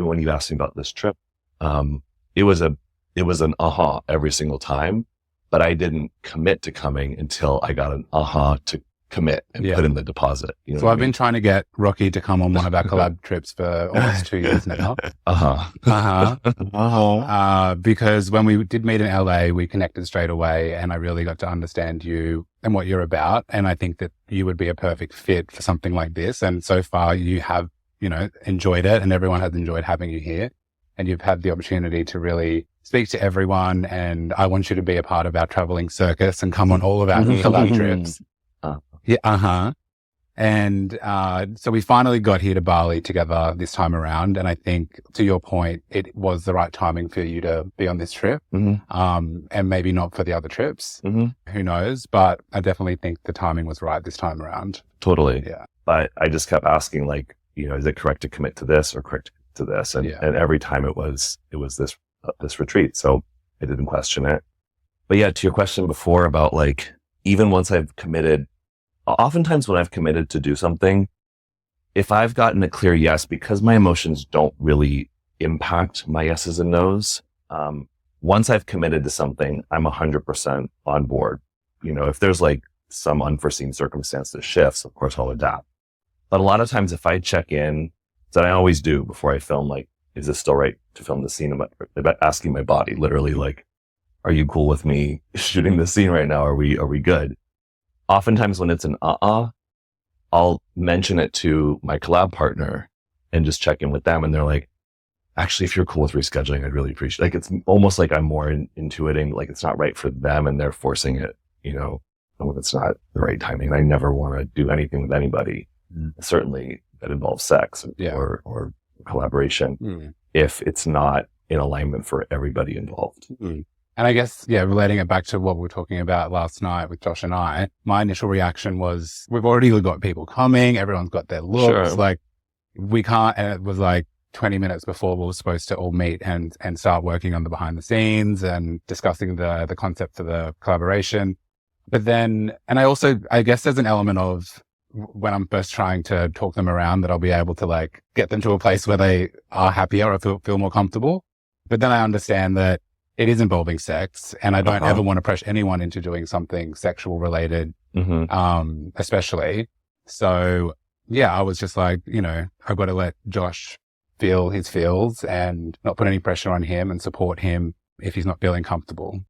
when you asked me about this trip, it was an aha every single time, but I didn't commit to coming until I got an aha to commit and put in the deposit. You know so I've been trying to get Rocky to come on one of our collab trips for almost 2 years now. Because when we did meet in LA, we connected straight away and I really got to understand you and what you're about. And I think that you would be a perfect fit for something like this. And so far you have, enjoyed it, and everyone has enjoyed having you here, and you've had the opportunity to really speak to everyone. And I want you to be a part of our traveling circus and come on all of our collab trips. And so we finally got here to Bali together this time around. And I think, to your point, it was the right timing for you to be on this trip. And maybe not for the other trips. Who knows? But I definitely think the timing was right this time around. Totally. Yeah. But I just kept asking, like, is it correct to commit to this or correct to this? And every time it was this retreat. So I didn't question it. But yeah, to your question before about, like, even once I've committed, oftentimes when I've committed to do something, if I've gotten a clear yes, because my emotions don't really impact my yeses and nos, once I've committed to something, I'm 100% on board. If there's like some unforeseen circumstance that shifts, of course I'll adapt. But a lot of times if I check in, that I always do before I film, like, is this still right to film the scene? About asking my body, literally, like, are you cool with me shooting this scene right now? Are we good? Oftentimes when it's an I'll mention it to my collab partner and just check in with them. And they're like, actually, if you're cool with rescheduling, I'd really appreciate it. Like, it's almost like I'm more intuiting, like it's not right for them and they're forcing it, when it's not the right timing. I never want to do anything with anybody, certainly that involves sex or collaboration, if it's not in alignment for everybody involved. And I guess, relating it back to what we were talking about last night with Josh and I, my initial reaction was, we've already got people coming. Everyone's got their looks. Sure. Like, we can't, and it was like 20 minutes before we were supposed to all meet and start working on the behind the scenes and discussing the concept for the collaboration. But then, and I guess there's an element of, when I'm first trying to talk them around, that I'll be able to, like, get them to a place where they are happier or feel more comfortable. But then I understand that it is involving sex, and I don't ever want to pressure anyone into doing something sexual related, especially. So I was just like, I've got to let Josh feel his feels and not put any pressure on him and support him if he's not feeling comfortable.